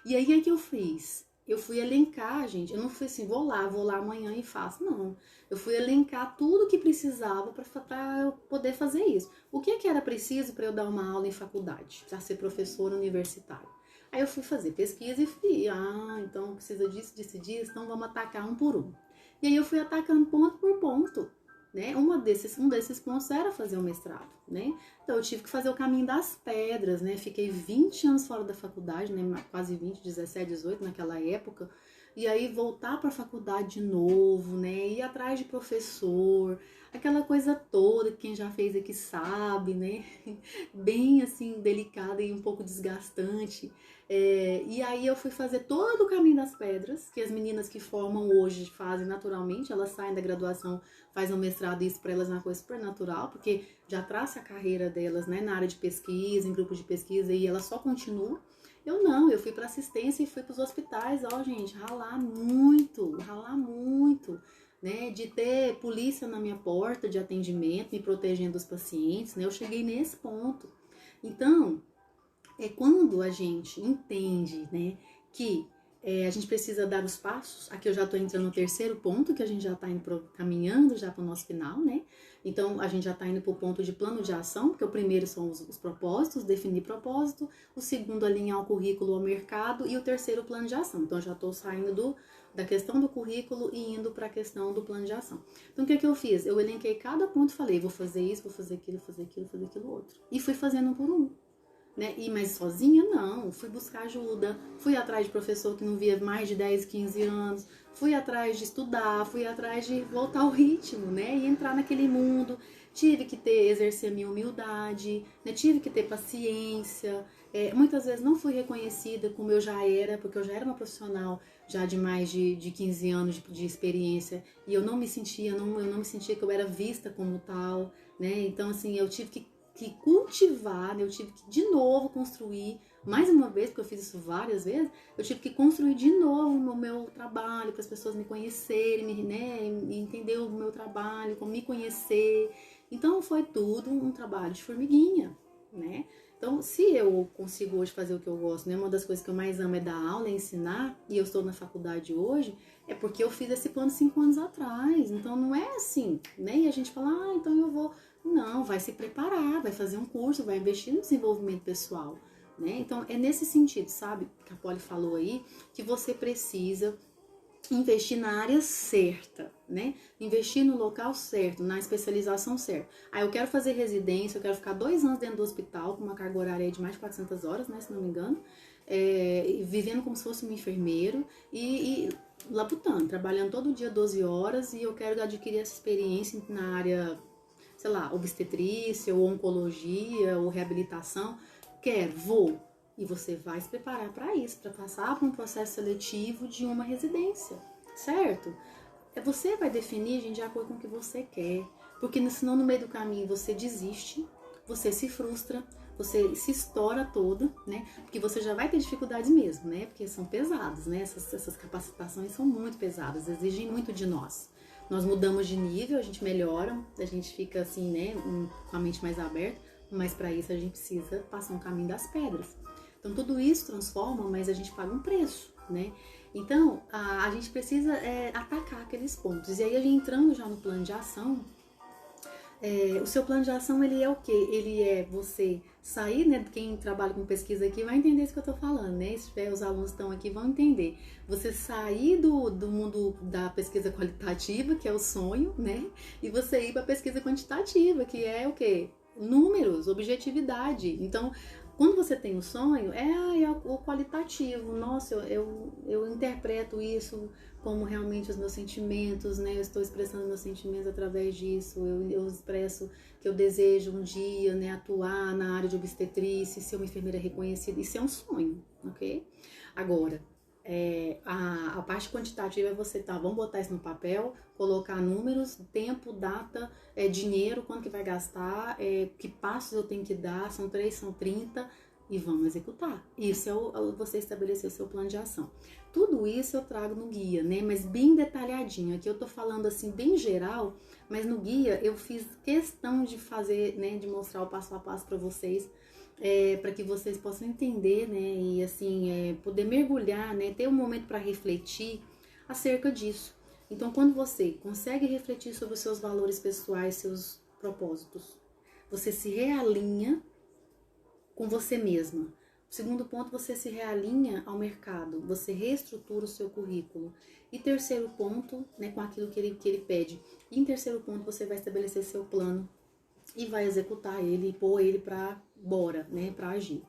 E aí, o que é que eu fiz? Eu fui elencar, gente, eu não fui assim, vou lá amanhã e faço, não. Eu fui elencar tudo que precisava para eu poder fazer isso. O que era preciso para eu dar uma aula em faculdade, para ser professora universitária? Aí eu fui fazer pesquisa e fui, então precisa disso, disso, então vamos atacar um por um. E aí eu fui atacando ponto por ponto, né? Um desses pontos era fazer o mestrado, né? Então eu tive que fazer o caminho das pedras, né? Fiquei 20 anos fora da faculdade, né? Quase 20, 17, 18 naquela época. E aí voltar para a faculdade de novo, né? Ir atrás de professor, aquela coisa toda que quem já fez aqui sabe, né? Bem assim, delicada e um pouco desgastante. E aí eu fui fazer todo o caminho das pedras, que as meninas que formam hoje fazem naturalmente, elas saem da graduação, fazem um mestrado, e isso para elas é uma coisa super natural, porque já traça a carreira delas, né, na área de pesquisa, em grupo de pesquisa, e elas só continuam. Eu não, eu fui para assistência e fui para os hospitais, gente, ralar muito, né, de ter polícia na minha porta de atendimento, me protegendo dos pacientes, né, eu cheguei nesse ponto. Então, quando a gente entende, né, que a gente precisa dar os passos. Aqui eu já estou entrando no terceiro ponto, que a gente já está caminhando já para o nosso final, né? Então, a gente já está indo para o ponto de plano de ação, porque o primeiro são os propósitos, definir propósito, o segundo, alinhar o currículo ao mercado, e o terceiro, plano de ação. Então, eu já estou saindo da questão do currículo e indo para a questão do plano de ação. Então, o que eu fiz? Eu elenquei cada ponto e falei, vou fazer isso, vou fazer aquilo, fazer aquilo, fazer aquilo outro. E fui fazendo um por um. Né? Mas sozinha não, fui buscar ajuda, fui atrás de professor que não via mais de 10, 15 anos, fui atrás de estudar, fui atrás de voltar ao ritmo, né? E entrar naquele mundo, tive que exercer a minha humildade, né? Tive que ter paciência, muitas vezes não fui reconhecida como eu já era, porque eu já era uma profissional já de mais de 15 anos de experiência, e eu não me sentia, eu não me sentia que eu era vista como tal, né? Então assim, eu tive que cultivar, né? Eu tive que de novo construir, mais uma vez, porque eu fiz isso várias vezes, eu tive que construir de novo o meu trabalho, para as pessoas me conhecerem, né? E entender o meu trabalho, como me conhecer. Então foi tudo um trabalho de formiguinha, né? Então, se eu consigo hoje fazer o que eu gosto, né? Uma das coisas que eu mais amo é dar aula, é ensinar, e eu estou na faculdade hoje, é porque eu fiz esse plano 5 anos atrás. Então, não é assim, né? E a gente fala, então eu vou... Não, vai se preparar, vai fazer um curso, vai investir no desenvolvimento pessoal, né? Então, é nesse sentido, sabe? Que a Polly falou aí, que você precisa investir na área certa, né? Investir no local certo, na especialização certa. Eu quero fazer residência, eu quero ficar 2 anos dentro do hospital, com uma carga horária de mais de 400 horas, né? Se não me engano. Vivendo como se fosse um enfermeiro e labutando, trabalhando todo dia 12 horas, e eu quero adquirir essa experiência na área, sei lá, obstetrícia, ou oncologia, ou reabilitação. Vou. E você vai se preparar para isso, para passar por um processo seletivo de uma residência, certo? Você vai definir, gente, de acordo com o que você quer, porque senão no meio do caminho você desiste, você se frustra, você se estoura todo, né? Porque você já vai ter dificuldades mesmo, né? Porque são pesadas, né? Essas capacitações são muito pesadas, exigem muito de nós. Nós mudamos de nível, a gente melhora, a gente fica assim, né? Com a mente mais aberta, mas para isso a gente precisa passar um caminho das pedras. Então, tudo isso transforma, mas a gente paga um preço, né? Então, a gente precisa atacar aqueles pontos. E aí, a gente entrando já no plano de ação, o seu plano de ação, ele é o quê? Ele é você sair, né? Quem trabalha com pesquisa aqui vai entender isso que eu tô falando, né? Se tiver, os alunos estão aqui, vão entender. Você sair do mundo da pesquisa qualitativa, que é o sonho, né? E você ir para a pesquisa quantitativa, que é o quê? Números, objetividade. Então, quando você tem um sonho, é o qualitativo. Nossa, eu interpreto isso como realmente os meus sentimentos, né? Eu estou expressando meus sentimentos através disso. Eu expresso que eu desejo um dia, né, atuar na área de obstetrícia, ser uma enfermeira reconhecida. Isso é um sonho, ok? Agora, a parte quantitativa é você, vamos botar isso no papel, colocar números, tempo, data, dinheiro, quanto que vai gastar, que passos eu tenho que dar, são 3, são 30, e vamos executar. Isso é você estabelecer o seu plano de ação. Tudo isso eu trago no guia, né? Mas bem detalhadinho. Aqui eu tô falando assim, bem geral, mas no guia eu fiz questão de fazer, né, de mostrar o passo a passo para vocês, para que vocês possam entender, né, e assim, poder mergulhar, né, ter um momento para refletir acerca disso. Então, quando você consegue refletir sobre os seus valores pessoais, seus propósitos, você se realinha com você mesma. O segundo ponto, você se realinha ao mercado, você reestrutura o seu currículo. E terceiro ponto, né, com aquilo que ele pede. E em terceiro ponto, você vai estabelecer seu plano e vai executar ele e pôr ele para bora, né, para agir.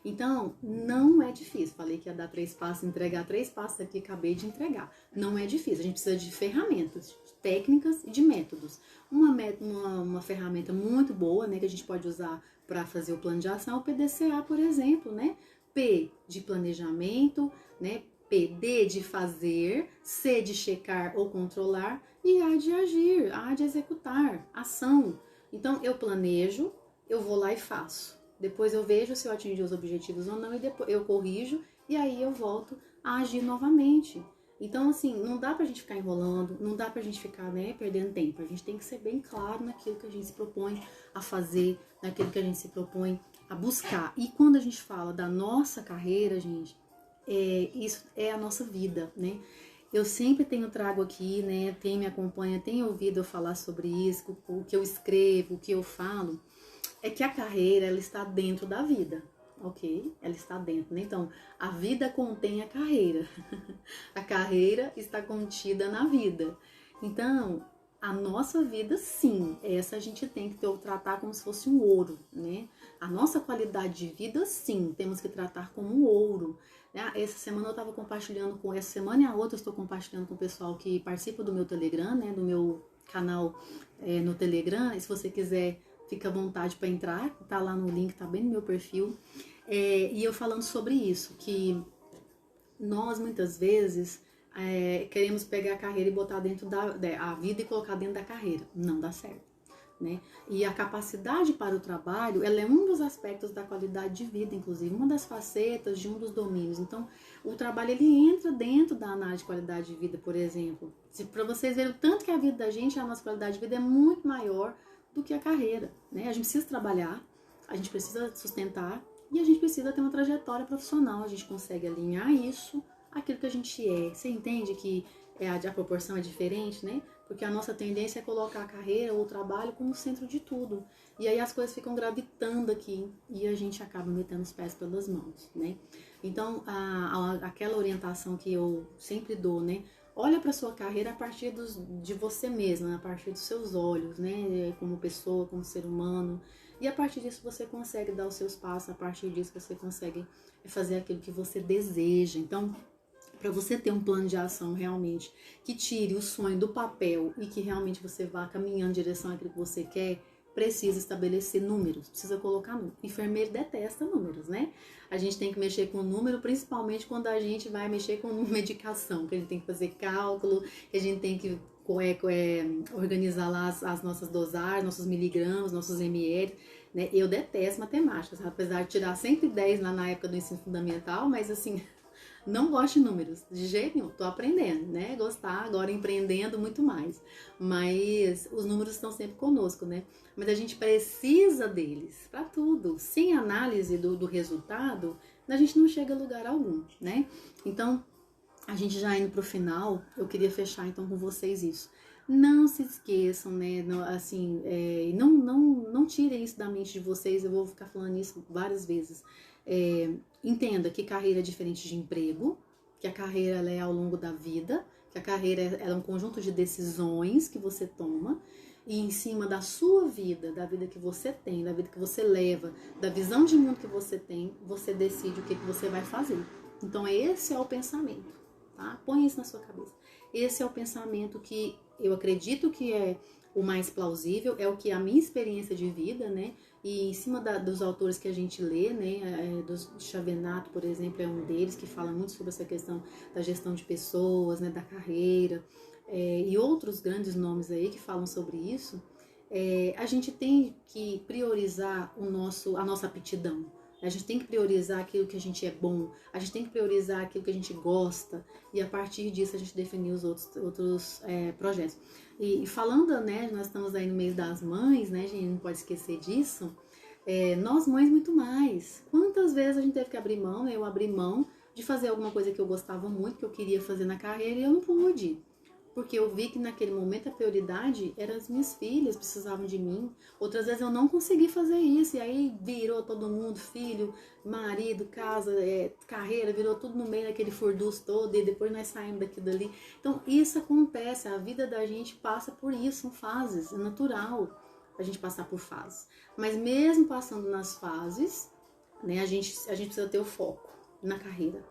Então, não é difícil. Falei que ia dar 3 passos, entregar 3 passos aqui, acabei de entregar. Não é difícil, a gente precisa de ferramentas, técnicas e de métodos. Uma ferramenta muito boa, né, que a gente pode usar para fazer o plano de ação é o PDCA, por exemplo, né? P de planejamento, né? P, D de fazer, C de checar ou controlar e A de agir, A de executar, ação. Então, eu planejo, eu vou lá e faço. Depois eu vejo se eu atingi os objetivos ou não e depois eu corrijo e aí eu volto a agir novamente. Então, assim, não dá pra gente ficar enrolando, não dá pra gente ficar, né, perdendo tempo. A gente tem que ser bem claro naquilo que a gente se propõe a fazer, naquilo que a gente se propõe a buscar. E quando a gente fala da nossa carreira, gente, isso é a nossa vida, né? Eu sempre trago aqui, né, quem me acompanha tem ouvido eu falar sobre isso, o que eu escrevo, o que eu falo, é que a carreira, ela está dentro da vida, ok? Ela está dentro, né? Então, a vida contém a carreira. A carreira está contida na vida. Então, a nossa vida, sim, essa a gente tem que tratar como se fosse um ouro, né? A nossa qualidade de vida, sim, temos que tratar como um ouro. Essa semana eu estava compartilhando essa semana e a outra eu estou compartilhando com o pessoal que participa do meu Telegram, né? Do meu canal no Telegram. E se você quiser, fica à vontade para entrar, tá lá no link, tá bem no meu perfil. E eu falando sobre isso, que nós muitas vezes queremos pegar a carreira e botar dentro a vida e colocar dentro da carreira. Não dá certo, né? E a capacidade para o trabalho, ela é um dos aspectos da qualidade de vida, inclusive, uma das facetas de um dos domínios. Então, o trabalho, ele entra dentro da análise de qualidade de vida, por exemplo. Para vocês verem o tanto que a vida da gente, a nossa qualidade de vida é muito maior do que a carreira, né? A gente precisa trabalhar, a gente precisa sustentar e a gente precisa ter uma trajetória profissional. A gente consegue alinhar isso àquilo que a gente é. Você entende que a proporção é diferente, né? Porque a nossa tendência é colocar a carreira ou o trabalho como centro de tudo. E aí as coisas ficam gravitando aqui e a gente acaba metendo os pés pelas mãos, né? Então, aquela orientação que eu sempre dou, né? Olha para sua carreira a partir de você mesma, a partir dos seus olhos, né? Como pessoa, como ser humano. E a partir disso você consegue dar os seus passos, a partir disso você consegue fazer aquilo que você deseja. Então, para você ter um plano de ação realmente que tire o sonho do papel e que realmente você vá caminhando em direção àquilo que você quer, precisa estabelecer números, precisa colocar números. Enfermeiro detesta números, né? A gente tem que mexer com número, principalmente quando a gente vai mexer com medicação, que a gente tem que fazer cálculo, que a gente tem que organizar lá as nossas dosagens, nossos miligramas, nossos ml, né? Eu detesto matemática, apesar de tirar sempre 10 lá na época do ensino fundamental, mas assim... Não gosto de números, de jeito nenhum, tô aprendendo, né? Gostar, agora empreendendo muito mais. Mas os números estão sempre conosco, né? Mas a gente precisa deles para tudo. Sem análise do resultado, a gente não chega a lugar algum, né? Então, a gente já indo pro final, eu queria fechar então com vocês isso. Não se esqueçam, né? Assim, não tirem isso da mente de vocês, eu vou ficar falando isso várias vezes. Entenda que carreira é diferente de emprego, que a carreira ela é ao longo da vida, que a carreira ela é um conjunto de decisões que você toma e em cima da sua vida, da vida que você tem, da vida que você leva, da visão de mundo que você tem, você decide o que você vai fazer. Então esse é o pensamento, tá? Põe isso na sua cabeça. Esse é o pensamento que eu acredito que é o mais plausível, é o que a minha experiência de vida, né? E em cima dos autores que a gente lê, né? Do Chavenato, por exemplo, é um deles que fala muito sobre essa questão da gestão de pessoas, né? Da carreira, e outros grandes nomes aí que falam sobre isso. A gente tem que priorizar a nossa aptidão. A gente tem que priorizar aquilo que a gente é bom, a gente tem que priorizar aquilo que a gente gosta e a partir disso a gente definir os outros projetos. E falando, né, nós estamos aí no mês das mães, né, a gente não pode esquecer disso, nós mães muito mais. Quantas vezes a gente teve que abrir mão, né, eu abri mão de fazer alguma coisa que eu gostava muito, que eu queria fazer na carreira e eu não pude. Porque eu vi que naquele momento a prioridade eram as minhas filhas, precisavam de mim. Outras vezes eu não consegui fazer isso, e aí virou todo mundo, filho, marido, casa, carreira, virou tudo no meio daquele furdunço todo, e depois nós saímos daqui dali. Então isso acontece, a vida da gente passa por isso, são fases, é natural a gente passar por fases. Mas mesmo passando nas fases, né, a gente precisa ter o foco na carreira.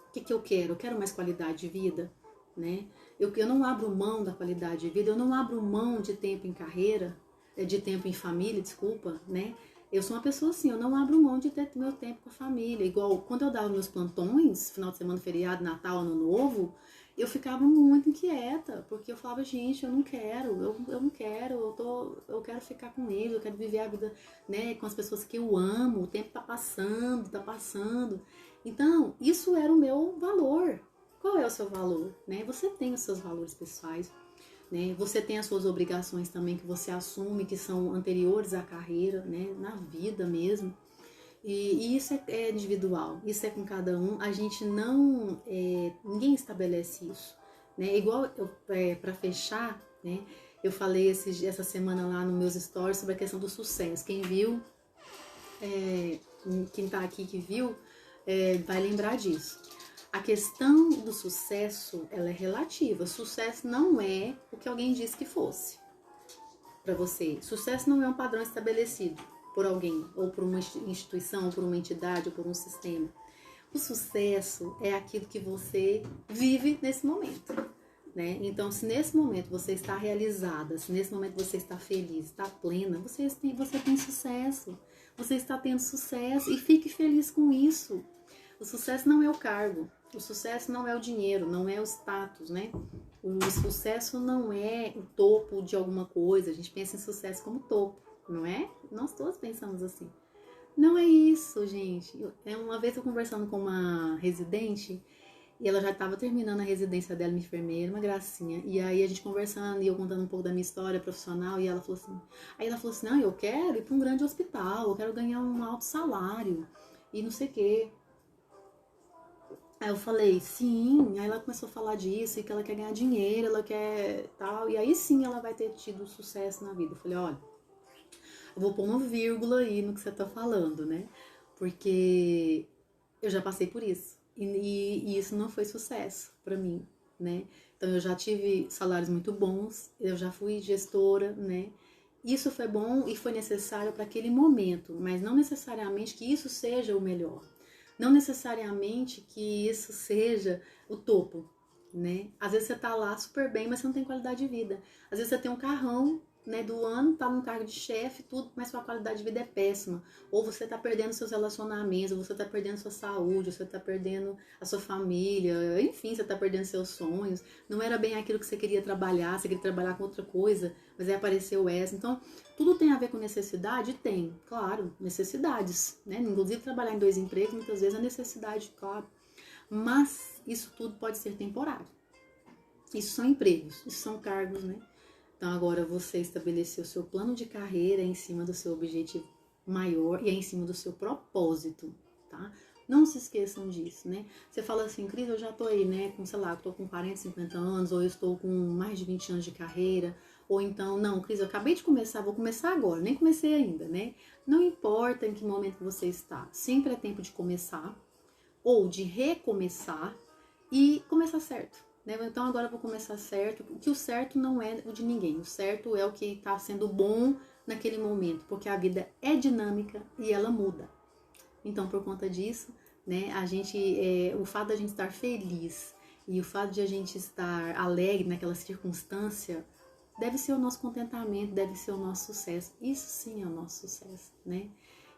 O que eu quero? Eu quero mais qualidade de vida, né? Eu não abro mão da qualidade de vida, eu não abro mão de tempo em carreira, de tempo em família, desculpa, né? Eu sou uma pessoa assim, eu não abro mão de ter meu tempo com a família. Igual quando eu dava meus plantões, final de semana, feriado, Natal, Ano Novo, eu ficava muito inquieta, porque eu falava, gente, eu não quero, eu não quero, eu quero ficar com eles, eu quero viver a vida, né, com as pessoas que eu amo, o tempo tá passando. Então, isso era o meu valor. Qual é o seu valor? Né? Você tem os seus valores pessoais, né? Você tem as suas obrigações também que você assume, que são anteriores à carreira, né? Na vida mesmo. E isso é individual, isso é com cada um. A gente não... ninguém estabelece isso. Né? Igual, para fechar, né? Eu falei essa semana lá nos meus stories sobre a questão do sucesso. Quem viu, quem tá aqui que viu, vai lembrar disso. A questão do sucesso, ela é relativa. Sucesso não é o que alguém disse que fosse para você. Sucesso não é um padrão estabelecido por alguém, ou por uma instituição, ou por uma entidade, ou por um sistema. O sucesso é aquilo que você vive nesse momento, né? Então, se nesse momento você está realizada, se nesse momento você está feliz, está plena, você tem sucesso. Você está tendo sucesso e fique feliz com isso. O sucesso não é o cargo, o sucesso não é o dinheiro, não é o status, né? O sucesso não é o topo de alguma coisa, a gente pensa em sucesso como topo, não é? Nós todos pensamos assim. Não é isso, gente. Uma vez eu conversando com uma residente E ela já estava terminando a residência dela, uma enfermeira, uma gracinha. E aí a gente conversando e eu contando um pouco da minha história profissional. E ela falou assim: aí ela falou assim: não, eu quero ir para um grande hospital, eu quero ganhar um alto salário e não sei o quê. Aí eu falei, sim. Aí ela começou a falar disso, e que ela quer ganhar dinheiro, ela quer tal. E aí sim ela vai ter tido sucesso na vida. Eu falei, olha, eu vou pôr uma vírgula aí no que você tá falando, né? Porque eu já passei por isso. E isso não foi sucesso pra mim, né? Então eu já tive salários muito bons, eu já fui gestora, né? Isso foi bom e foi necessário para aquele momento, mas não necessariamente que isso seja o melhor. Não necessariamente que isso seja o topo, né? Às vezes você tá lá super bem, mas você não tem qualidade de vida. Às vezes você tem um carrão, né, do ano, tá num cargo de chefe, tudo, mas sua qualidade de vida é péssima. Ou você tá perdendo seus relacionamentos, ou você tá perdendo sua saúde, ou você tá perdendo a sua família, enfim, você tá perdendo seus sonhos. Não era bem aquilo que você queria trabalhar, você queria trabalhar com outra coisa, mas aí apareceu essa. Então, tudo tem a ver com necessidade? Tem, claro, necessidades, né? Inclusive, trabalhar em 2 empregos, muitas vezes é necessidade, claro. Mas isso tudo pode ser temporário. Isso são empregos, isso são cargos, né? Então agora você estabeleceu o seu plano de carreira em cima do seu objetivo maior e é em cima do seu propósito, tá? Não se esqueçam disso, né? Você fala assim, Cris, eu já tô aí, né? Com, sei lá, eu tô com 40, 50 anos, ou eu estou com mais de 20 anos de carreira, ou então, não, Cris, eu acabei de começar, vou começar agora, nem comecei ainda, né? Não importa em que momento você está, sempre é tempo de começar, ou de recomeçar e começar certo. Né? Então agora eu vou começar certo, que o certo não é o de ninguém, o certo é o que está sendo bom naquele momento, porque a vida é dinâmica e ela muda. Então por conta disso, né, o fato da gente estar feliz e o fato de a gente estar alegre naquela circunstância deve ser o nosso contentamento, deve ser o nosso sucesso. Isso sim é o nosso sucesso, né?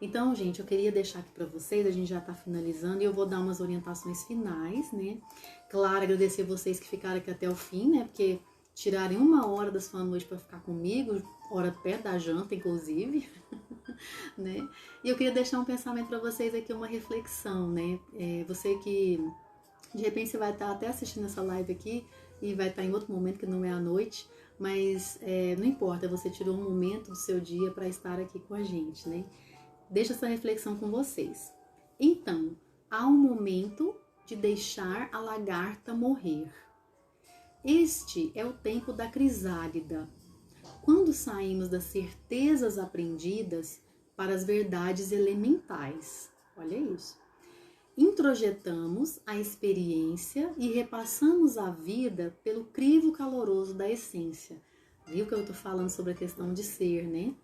Então, gente, eu queria deixar aqui para vocês, a gente já tá finalizando e eu vou dar umas orientações finais, né? Claro, agradecer vocês que ficaram aqui até o fim, né? Porque tirarem 1 hora da sua noite para ficar comigo, hora perto da janta, inclusive, né? E eu queria deixar um pensamento para vocês aqui, uma reflexão, né? Você que, de repente, você vai estar até assistindo essa live aqui e vai estar em outro momento que não é à noite, mas não importa, você tirou um momento do seu dia para estar aqui com a gente, né? Deixo essa reflexão com vocês. Então, há um momento de deixar a lagarta morrer. Este é o tempo da crisálida, quando saímos das certezas aprendidas para as verdades elementais. Olha isso. Introjetamos a experiência e repassamos a vida pelo crivo caloroso da essência. Viu que eu estou falando sobre a questão de ser, né?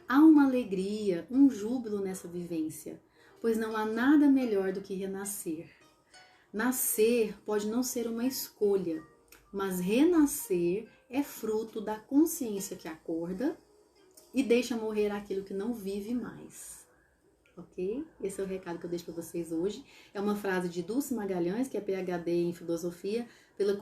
Há uma alegria, um júbilo nessa vivência, pois não há nada melhor do que renascer. Nascer pode não ser uma escolha, mas renascer é fruto da consciência que acorda e deixa morrer aquilo que não vive mais. Ok? Esse é o recado que eu deixo para vocês hoje. É uma frase de Dulce Magalhães, que é PhD em filosofia pela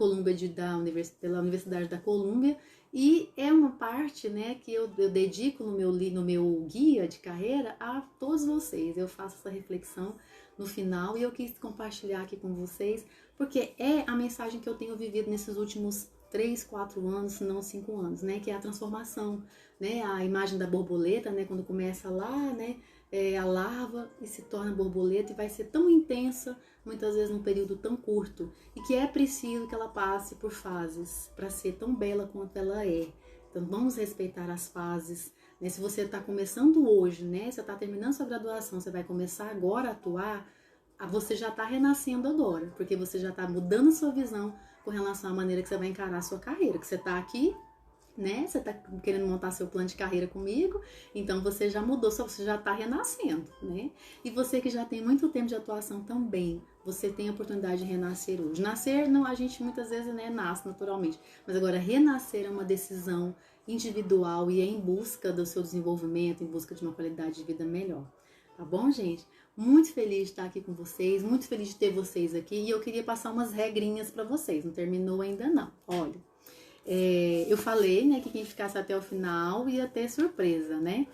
Universidade da Colômbia, e é uma parte, né, que eu dedico no meu guia de carreira a todos vocês. Eu faço essa reflexão no final e eu quis compartilhar aqui com vocês, porque é a mensagem que eu tenho vivido nesses últimos 3, 4 anos, se não 5 anos, né, que é a transformação, né, a imagem da borboleta, né, quando começa lá, né, a larva e se torna borboleta e vai ser tão intensa, muitas vezes num período tão curto, e que é preciso que ela passe por fases para ser tão bela quanto ela é. Então vamos respeitar as fases, né? Se você está começando hoje, né? Você está terminando sua graduação, você vai começar agora a atuar, você já está renascendo agora, porque você já está mudando sua visão com relação à maneira que você vai encarar a sua carreira, que você está aqui, né? Você tá querendo montar seu plano de carreira comigo, então você já mudou, só você já tá renascendo, né? E você que já tem muito tempo de atuação também, você tem a oportunidade de renascer hoje. Nascer, não, a gente muitas vezes, né, nasce naturalmente, mas agora renascer é uma decisão individual e é em busca do seu desenvolvimento, em busca de uma qualidade de vida melhor. Tá bom, gente? Muito feliz de estar aqui com vocês, muito feliz de ter vocês aqui, e eu queria passar umas regrinhas para vocês, não terminou ainda não. Olha, eu falei, né, que quem ficasse até o final ia ter surpresa, né?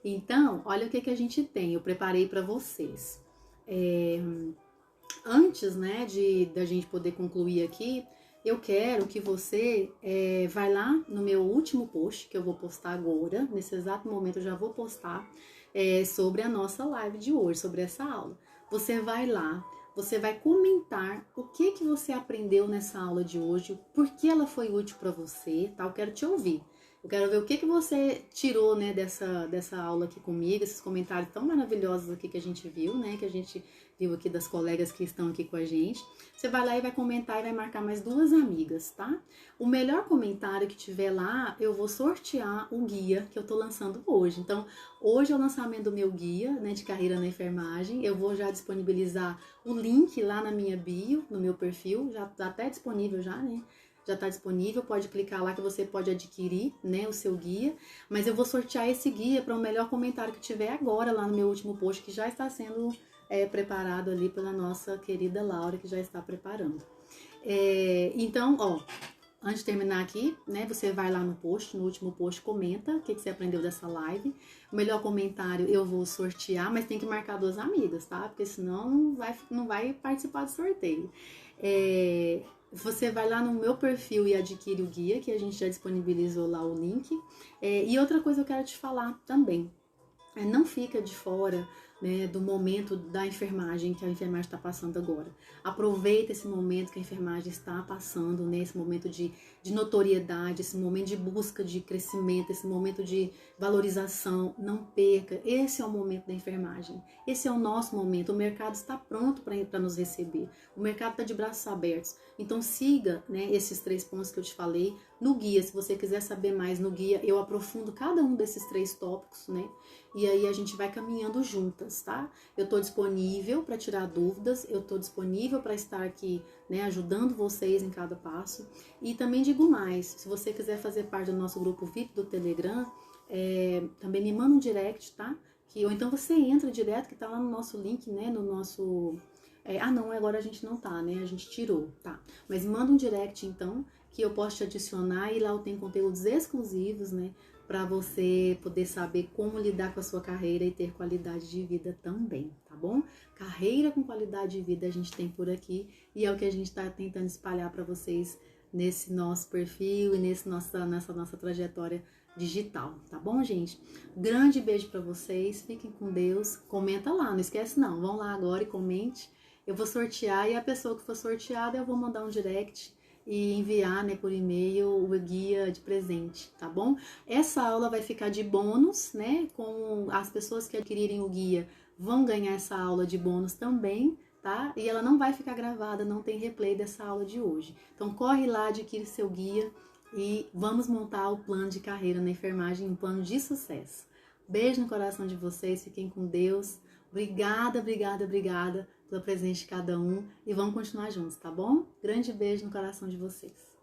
Então, olha o que a gente tem, eu preparei para vocês. Antes, né, da gente poder concluir aqui, eu quero que você vai lá no meu último post, que eu vou postar agora, nesse exato momento eu já vou postar, sobre a nossa live de hoje, sobre essa aula. Você vai lá, você vai comentar o que você aprendeu nessa aula de hoje, por que ela foi útil para você, tá? Eu quero te ouvir. Eu quero ver o que você tirou, né, dessa aula aqui comigo, esses comentários tão maravilhosos aqui que a gente viu, né, que a gente viu aqui das colegas que estão aqui com a gente. Você vai lá e vai comentar e vai marcar mais 2 amigas, tá? O melhor comentário que tiver lá, eu vou sortear o guia que eu tô lançando hoje. Então, hoje é o lançamento do meu guia, né, de carreira na enfermagem. Eu vou já disponibilizar o link lá na minha bio, no meu perfil, já tá até disponível já, né? Já está disponível, pode clicar lá que você pode adquirir, né, o seu guia, mas eu vou sortear esse guia para o melhor comentário que tiver agora lá no meu último post, que já está sendo preparado ali pela nossa querida Laura, que já está preparando. Então, ó, antes de terminar aqui, né, você vai lá no post, no último post, comenta o que você aprendeu dessa live. O melhor comentário eu vou sortear, mas tem que marcar 2 amigas, tá? Porque senão não vai participar do sorteio. Você vai lá no meu perfil e adquire o guia, que a gente já disponibilizou lá o link. E outra coisa eu quero te falar também. Não fica de fora, né, do momento da enfermagem que a enfermagem está passando agora. Aproveita esse momento que a enfermagem está passando, né, esse momento de notoriedade, esse momento de busca de crescimento, esse momento de valorização. Não perca, esse é o momento da enfermagem, esse é o nosso momento. O mercado está pronto para nos receber, o mercado está de braços abertos. Então siga, né, esses 3 pontos que eu te falei no guia. Se você quiser saber mais no guia, eu aprofundo cada um desses 3 tópicos, né? E aí a gente vai caminhando juntas, tá? Eu tô disponível para tirar dúvidas, eu tô disponível para estar aqui, né, ajudando vocês em cada passo. E também digo mais, se você quiser fazer parte do nosso grupo VIP do Telegram, também me manda um direct, tá? Ou então você entra direto, que tá lá no nosso link, né, no nosso... não, agora a gente não tá, né? A gente tirou, tá? Mas manda um direct, então, que eu posso te adicionar e lá eu tenho conteúdos exclusivos, né? Para você poder saber como lidar com a sua carreira e ter qualidade de vida também, tá bom? Carreira com qualidade de vida a gente tem por aqui e é o que a gente está tentando espalhar para vocês nesse nosso perfil e nessa nossa trajetória digital, tá bom, gente? Grande beijo para vocês, fiquem com Deus, comenta lá, não esquece não, vão lá agora e comente, eu vou sortear e a pessoa que for sorteada eu vou mandar um direct e enviar, né, por e-mail o guia de presente, tá bom? Essa aula vai ficar de bônus, né, com as pessoas que adquirirem o guia vão ganhar essa aula de bônus também, tá? E ela não vai ficar gravada, não tem replay dessa aula de hoje. Então corre lá, adquire seu guia e vamos montar o plano de carreira na enfermagem, um plano de sucesso. Beijo no coração de vocês, fiquem com Deus. Obrigada, obrigada, obrigada pelo presente de cada um e vamos continuar juntos, tá bom? Grande beijo no coração de vocês.